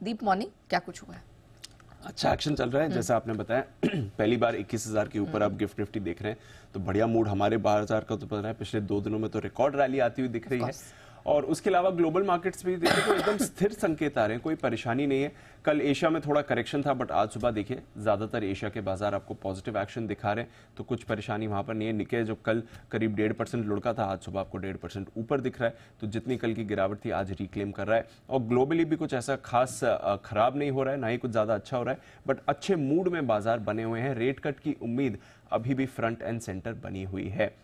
दीप morning क्या कुछ हुआ है? अच्छा एक्शन चल रहा है जैसा आपने बताया। पहली बार 21,000 के ऊपर आप गिफ्ट निफ्टी देख रहे हैं, तो बढ़िया मूड हमारे बाजार का तो पता है। पिछले 2 दिनों में तो रिकॉर्ड रैली आती हुई दिख रही है और उसके अलावा ग्लोबल मार्केट्स भी देखिए तो एकदम स्थिर संकेत आ रहे हैं, कोई परेशानी नहीं है। कल एशिया में थोड़ा करेक्शन था बट आज सुबह देखिए ज्यादातर एशिया के बाजार आपको पॉजिटिव एक्शन दिखा रहे हैं, तो कुछ परेशानी वहां पर नहीं है। निके जो कल करीब 1.5% लुढ़का था, आज सुबह आपको 1.5% ऊपर दिख रहा है, तो जितनी कल की गिरावट थी आज रिक्लेम कर रहा है। और ग्लोबली भी कुछ ऐसा खास खराब नहीं हो रहा है, ना ही कुछ ज्यादा अच्छा हो रहा है, बट अच्छे मूड में बाजार बने हुए हैं। रेट कट की उम्मीद अभी भी फ्रंट एंड सेंटर बनी हुई है।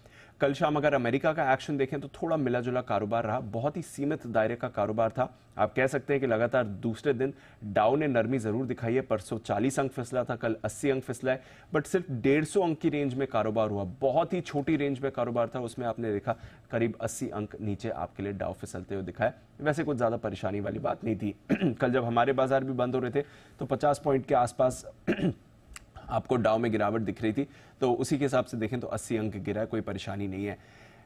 कल शाम अगर अमेरिका का एक्शन देखें तो थोड़ा मिला जुला कारोबार रहा, बहुत ही सीमित दायरे का कारोबार था। आप कह सकते हैं कि लगातार दूसरे दिन डाउ ने नरमी जरूर दिखाई है। परसों 40 अंक फिसला था, कल 80 अंक फिसला है, बट सिर्फ 150 अंक की रेंज में कारोबार हुआ। बहुत ही छोटी रेंज में कारोबार था, उसमें आपने देखा करीब 80 अंक नीचे आपके लिए डाउ फिसलते हुए दिखाया। वैसे कुछ ज्यादा परेशानी वाली बात नहीं थी। कल जब हमारे बाजार भी बंद हो रहे थे तो 50 पॉइंट के आसपास आपको डाउ में गिरावट दिख रही थी, तो उसी के हिसाब से देखें तो 80 अंक गिरा है, कोई परेशानी नहीं है।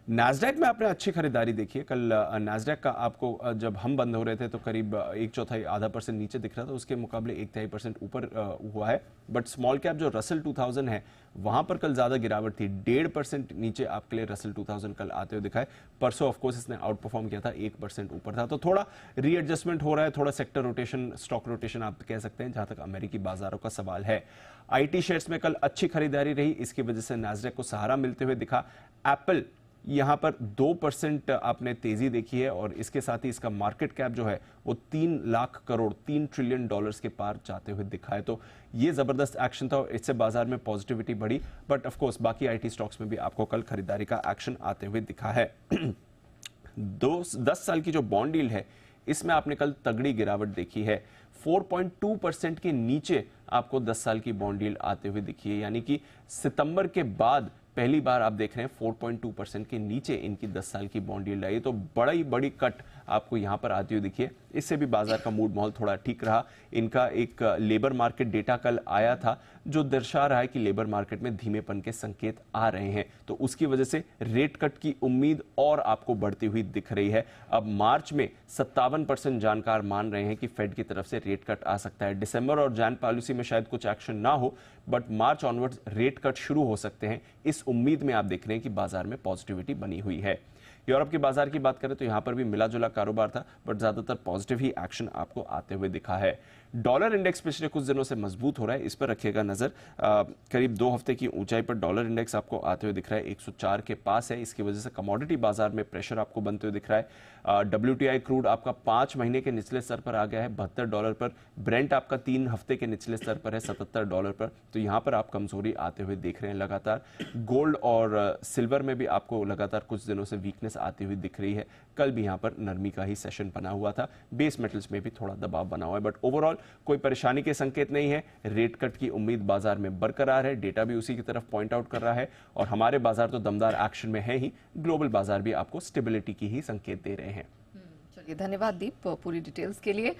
नैस्डैक में आपने अच्छी खरीदारी देखी है। कल नैस्डैक का आपको जब हम बंद हो रहे थे तो करीब 1/4 0.5% नीचे दिख रहा था, उसके मुकाबले 1/3% ऊपर हुआ है। बट स्मॉल कैप जो रसल 2000 है वहां पर कल ज्यादा गिरावट थी, 1.5% नीचे आपके लिए रसल 2000 कल आते हुए दिखाए। परसों ऑफकोर्स इसने आउट परफॉर्म किया था, 1% ऊपर था, तो थोड़ा रीएडजस्टमेंट हो रहा है, थोड़ा सेक्टर रोटेशन, स्टॉक रोटेशन आप कह सकते हैं जहां तक अमेरिकी बाजारों का सवाल है। आईटी शेयर्स में कल अच्छी खरीदारी रही, इसकी वजह से नैस्डैक को सहारा मिलते हुए दिखा। एप्पल यहां पर 2% आपने तेजी देखी है और इसके साथ ही इसका मार्केट कैप जो है वो 3 लाख करोड़, $3 ट्रिलियन के पार जाते हुए दिखा है, तो ये जबरदस्त एक्शन था और इससे बाजार में पॉजिटिविटी बढ़ी। बट ऑफ कोर्स बाकी आईटी स्टॉक्स में भी आपको कल खरीदारी का एक्शन आते हुए दिखा है। 10 साल की जो बॉन्ड यील्ड है इसमें आपने कल तगड़ी गिरावट देखी है, 4.2% के नीचे आपको 10 साल की बॉन्ड यील्ड आते हुए दिखी है, यानी कि सितंबर के बाद पहली बार आप देख रहे हैं 4.2% के नीचे इनकी 10 साल की बॉन्ड यील्ड आई, तो बड़ी कट आपको यहां पर आती हुई दिखी है। इससे भी बाजार का मूड माहौल थोड़ा ठीक रहा। इनका एक लेबर मार्केट डेटा कल आया था जो दर्शा रहा है कि लेबर मार्केट में धीमेपन के संकेत आ रहे हैं, तो उसकी वजह से रेट कट की उम्मीद और आपको बढ़ती हुई दिख रही है। अब मार्च में 57% जानकार मान रहे हैं कि फेड की तरफ से रेट कट आ सकता है। दिसंबर और जैन पॉलिसी में शायद कुछ एक्शन ना हो, but March onwards rate cut शुरू हो सकते हैं, इस उम्मीद में आप देख रहे हैं कि बाजार में पॉजिटिविटी बनी हुई है। यूरोप के बाजार की बात करें तो यहां पर भी मिला जुला कारोबार था, बट ज्यादातर पॉजिटिव ही एक्शन आपको आते हुए दिखा है। डॉलर इंडेक्स पिछले कुछ दिनों से मजबूत हो रहा है, इस पर रखिएगा नजर। करीब 2 हफ्ते की ऊंचाई पर डॉलर इंडेक्स आपको आते हुए दिख रहा है, 104 के पास है। इसकी वजह से कमोडिटी बाजार में प्रेशर आपको बनते हुए दिख रहा है। WTI क्रूड आपका 5 महीने के निचले स्तर पर आ गया है, $72 पर। ब्रेंट आपका 3 हफ्ते के निचले स्तर पर है, $77 पर, तो यहां पर आप कमजोरी आते हुए देख रहे हैं लगातार। गोल्ड और सिल्वर में भी आपको लगातार कुछ दिनों से वीकनेस आती हुई दिख रही है। कल भी यहां पर नरमी का ही सेशन बना हुआ था, बेस मेटल्स में भी थोड़ा दबाव बना हुआ है, बट ओवरऑल कोई परेशानी के संकेत नहीं है। रेट कट की उम्मीद बाजार में बरकरार है, डेटा भी उसी की तरफ पॉइंट आउट कर रहा है और हमारे बाजार तो दमदार एक्शन में है ही, ग्लोबल बाजार भी आपको स्टेबिलिटी की ही संकेत दे रहे हैं। चलिए, धन्यवाद दीप पूरी डिटेल्स के लिए।